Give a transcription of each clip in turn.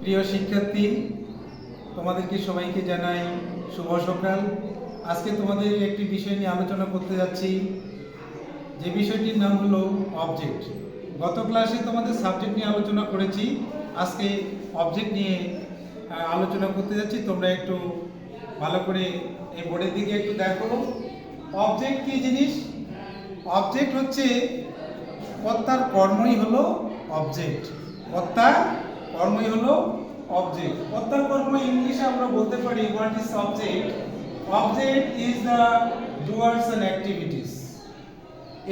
প্রিয় শিক্ষার্থী, তোমাদেরকে সবাইকে জানাই শুভ সকাল। আজকে তোমাদের একটি বিষয় নিয়ে আলোচনা করতে যাচ্ছি, যে বিষয়টির নাম হলো অবজেক্ট। গত ক্লাসে তোমাদের সাবজেক্ট নিয়ে আলোচনা করেছি, আজকে অবজেক্ট নিয়ে আলোচনা করতে যাচ্ছি। তোমরা একটু ভালো করে এই বোর্ডের দিকে একটু দেখো। অবজেক্ট কি জিনিস? অবজেক্ট হচ্ছে কর্তার কর্মই হলো অবজেক্ট। কর্তার কর্মই হলো অবজেক্ট। কর্তার কর্ম ইংলিশে আমরা বলতে পারি what is object? Object is the Dooars and activities.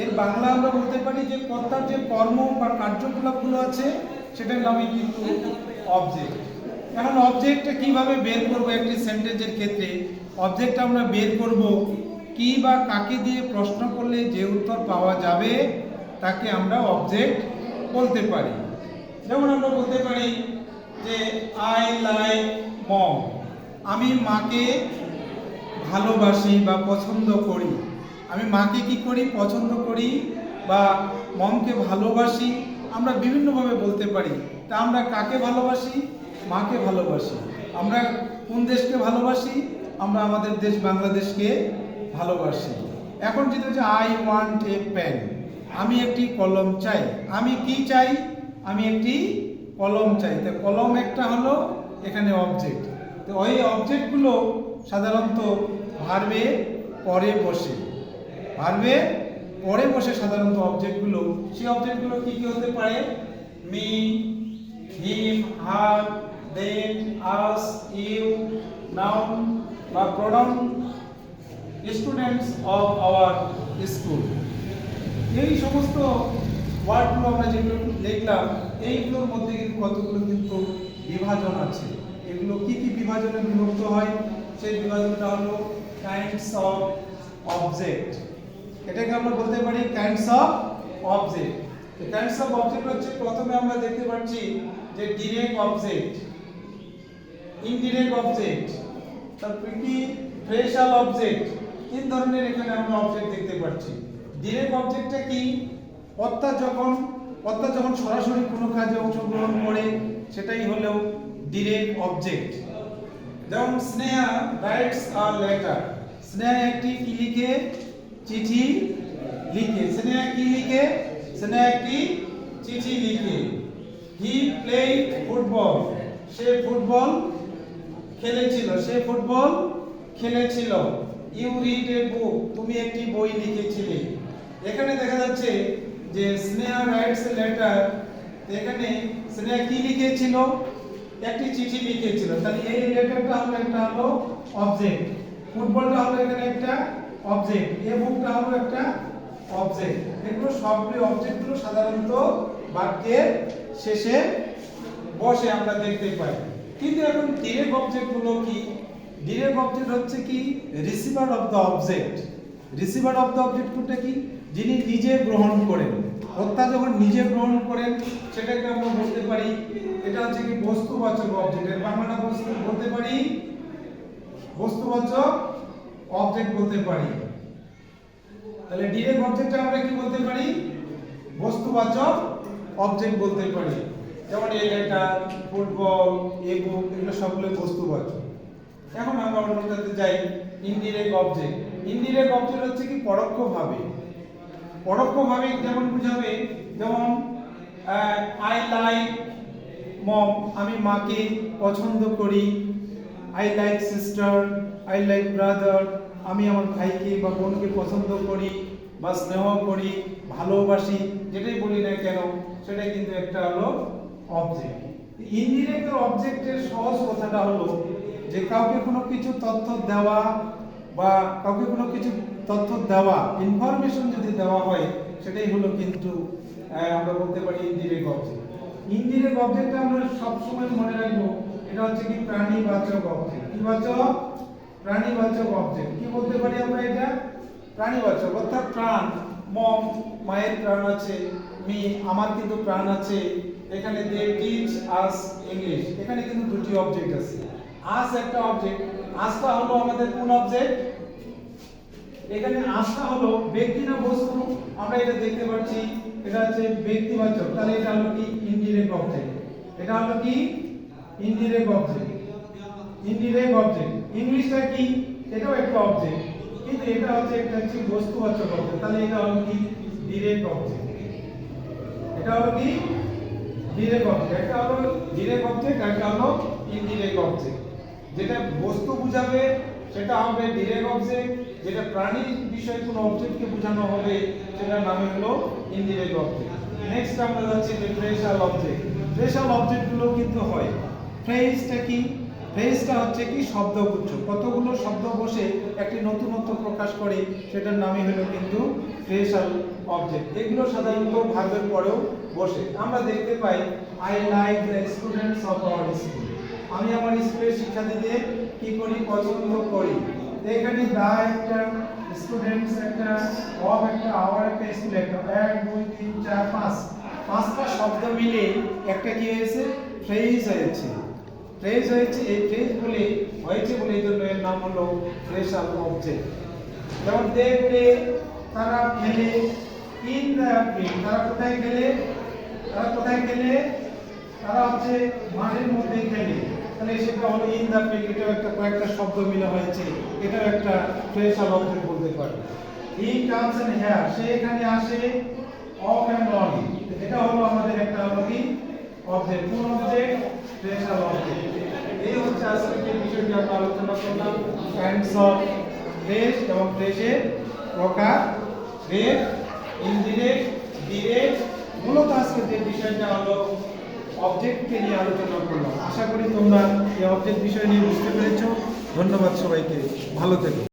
এর বাংলা আমরা বলতে পারি যে কর্তার যে কর্ম বা কার্যকলাপগুলো আছে সেটার নামই কিন্তু অবজেক্ট। এখন অবজেক্টটা কিভাবে বের করব একটি সেন্টেন্সের ক্ষেত্রে? অবজেক্ট আমরা বের করব কি বা কাকে দিয়ে প্রশ্ন করলে যে উত্তর পাওয়া যাবে তাকে আমরা অবজেক্ট বলতে পারি। যেমন আমরা বলতে পারি যে আই লাইক মম, আমি মাকে ভালোবাসি বা পছন্দ করি। আমি মাকে কি করি? পছন্দ করি বা মমকে ভালোবাসি। আমরা বিভিন্নভাবে বলতে পারি। তা আমরা কাকে ভালোবাসি? মাকে ভালোবাসি। আমরা কোন দেশকে ভালোবাসি? আমরা আমাদের দেশ বাংলাদেশকে ভালোবাসি। এখন যেটা হচ্ছে আই ওয়ান্ট এ পেন, আমি একটি কলম চাই। আমি কি চাই? আমি একটি কলম চাই। তো কলম একটা হলো এখানে অবজেক্ট। তো ওই অবজেক্টগুলো সাধারণত ভার্বে পরে বসে, ভার্বে পরে বসে সাধারণত অবজেক্টগুলো। সেই অবজেক্টগুলো কি কি হতে পারে? Me, him, her, them, us, you, noun বা pronoun, students of our school. এই সমস্ত ওয়ার্ডগুলো আমরা যেগুলো লিখলাম, এইগুলোর মধ্যে কিন্তু কতগুলো কিন্তু বিভাজন আছে। এগুলো কি কি বিভাজনে বিভক্ত হয়? সেই বিভাজনটা হলো কাইন্ডস অফ অবজেক্ট। এটাকে আমরা বলতে পারি কাইন্ডস অফ অবজেক্ট। এই কাইন্ডস অফ অবজেক্ট হচ্ছে, প্রথমে আমরা দেখতে পাচ্ছি যে ডিরেক্ট অবজেক্ট, ইনডিরেক্ট অবজেক্ট, তারপর কি ফ্রেশাল অবজেক্ট। তিন ধরনের এখানে আমরা অবজেক্ট দেখতে পাচ্ছি। ডিরেক্ট অবজেক্টটা কি? কর্তা যখন সরাসরি কোনো কাজে অংশগ্রহণ করে সেটাই হলো ডিরেক্ট অবজেক্ট। যেমন Sneha writes a letter, Sneha একটি কি লিখে? চিঠি লিখে। স্নেহা কি লিখে? স্নেহা একটি চিঠি লিখে। He played football, say football খেলেছিল। সে ফুটবল খেলেছিল। ইউ রিড এ বুক, তুমি একটি বই লিখেছিলে। এখানে দেখা যাচ্ছে যে স্নেহা রাইটস এ লেটার, এখানে স্নেহা কি লিখেছিল? একটি চিঠি লিখেছিল। তাহলে এই লেটারটা হলো একটা হলো অবজেক্ট, ফুটবলটা হলো এখানে একটা অবজেক্ট, এই বুকটা হলো একটা অবজেক্ট। এগুলো সবগুলো অবজেক্টগুলো সাধারণত বাক্যের শেষে বসে আমরা দেখতে পাই। কিন্তু এখন ডিরেক্ট অবজেক্টগুলো কি? ডিরেক্ট অবজেক্ট হচ্ছে কি receiver of the object. Receiver of the object কোনটা? কি যিনি নিজে গ্রহণ করেন। কর্তা যখন নিজে গ্রহণ করেন সেটাকে আমরা বলতে পারি, এটা হচ্ছে কি বস্তুবাচক অবজেক্ট। এর বাংলাটা বলতে পারি বস্তুবাচক অবজেক্ট বলতে পারি। তাহলে ডিরেক্ট অবজেক্টটা আমরা কি বলতে পারি? বস্তুবাচক অবজেক্ট বলতে পারি। যেমন এই লেটার, ফুটবল, এই বুক, এগুলো সবগুলো বস্তুবাচক। এখন আমরা অন্যটাতে যাই, ইনডিরেক্ট অবজেক্ট। ইনডিরেক্ট অবজেক্ট হচ্ছে কি পরোক্ষভাবে। পরোক্ষভাবে যেমন বুঝাবে, যেমন আই লাইক মম, আমি মাকে পছন্দ করি। I like sister, I like brother, আমি আমার ভাইকে বা বোনকে পছন্দ করি বা স্নেহ করি, ভালোবাসি, যেটাই বলি না কেন সেটাই কিন্তু একটা হলো অবজেক্ট। ইনডিরেক্ট অবজেক্টের সহজ কথাটা হলো যে কাউকে কোনো কিছু তথ্য দেওয়া বা কাউকে কোনো কিছু তথ্য দেওয়া, ইনফরমেশন যদি দেওয়া হয় সেটাই হলো কিন্তু আমরা বলতে পারি ইনডিরেক্ট অবজেক্ট। ইনডিরেক্ট অবজেক্টটা আমরা সবসময় মনে রাখবো, এটা হচ্ছে কি প্রাণীবাচক অবজেক্ট। কি বাচক? প্রাণীবাচক অবজেক্ট। কি বলতে পারি আমরা? এটা প্রাণীবাচক, অর্থাৎ প্রাণ। মম, মায়ের প্রাণ আছে। মি, আমার কিন্তু প্রাণ আছে। এখানে দে টিচ আস ইংলিশ, এখানে কিন্তু দুটি অবজেক্ট আছে। আস একটা অবজেক্ট। আসটা হলো আমাদের কোন অবজেক্ট? এখানে আসটা হলো ব্যক্তি না বস্তু? আমরা এটা দেখতে পাচ্ছি, এটা হচ্ছে ব্যক্তিবাচক। তাহলে এটা হলো কি ইনডিরেক্ট অবজেক্ট। এটা হলো কি ইনডিরেক্ট অবজেক্ট। ইনডিরেক্ট অবজেক্ট ইংলিশটা কি? এটাও একটা অবজেক্ট, কিন্তু এটা হচ্ছে একটা বস্তুবাচক অবজেক্ট। তাহলে এটা হলো কি? Direct object. এটা হলো কি? Direct object. একটা হলো ডিরেক্ট অবজেক্ট, আর একটা হলো ইনডিরেক্ট অবজেক্ট। যেটা বস্তু বোঝাবে সেটা হবে ডিরেক্ট অবজেক্ট, যেটা প্রাণীর বিষয়ে কোনো অবজেক্টকে বোঝানো হবে সেটার নাম হলো ইনডিরেক্ট অবজেক্ট। নেক্সট আমরা যাচ্ছি যে ফ্রেজাল অবজেক্ট। ফ্রেজাল অবজেক্টগুলো কিন্তু হয়, ফ্রেজটা কি? ফ্রেজটা হচ্ছে কি? শব্দগুচ্ছ, কতগুলো শব্দ বসে একটি নতুনত্ব প্রকাশ করে, সেটার নামই হলো কিন্তু ফ্রেজাল অবজেক্ট। এগুলো সাধারণত ভার্বের পরেও বসে। আমরা দেখতে পাই I like the students of our school. আমি আমার স্কুলের শিক্ষার্থীদের কি করি? পছন্দ করি। তো এখানে দা একটা, স্টুডেন্টস একটা, অফ একটা, আওয়ার একটা, স্কুল একটা, 1 2 3 4 5 পাঁচটা শব্দ মিলে একটা কি হয়েছে? ফ্রেজ হয়েছে। ফ্রেজ হয়েছে, এই ফ্রেজ বলে হয়েছে বলে এই জন্য এর নাম হলো ফ্রেজাল অবজেক্ট। যেমন দে প্লে, তারা খেলে, ইন দ্য ফিল্ড, তারা কোথায় গেলে? তারা কোথায় গেলে? তারা হচ্ছে মাঠের মধ্যে খেলে। তাহলে সেটা হলো ইন দ্য ফিল্ড। এটাও একটা কয়েকটা শব্দ মিলে হয়েছে, এটাও একটা ফ্রেজাল অবজেক্ট বলতে পারে। হি কামস এন্ড হিয়ার, সে এখানে আসে, অফ এন্ড অন, এটা হলো আমাদের একটা হলো কি? অবজেক্ট। কোন অবজেক্ট? Phrasal object. এই হচ্ছে আজকে যে বিষয়টি আমরা আলোচনা করলাম, কাইন্ডস অফ ফ্রেজ এবং ফ্রেজের প্রকার, ফ্রেজ, ইনডিরেক্ট, ডিরেক্ট। মূলত আজকে যে বিষয়টা হলো অবজেক্টকে নিয়ে আলোচনা করলাম। আশা করি তোমরা এই অবজেক্ট বিষয় নিয়ে বুঝতে পেরেছো। ধন্যবাদ সবাইকে, ভালো থেকো।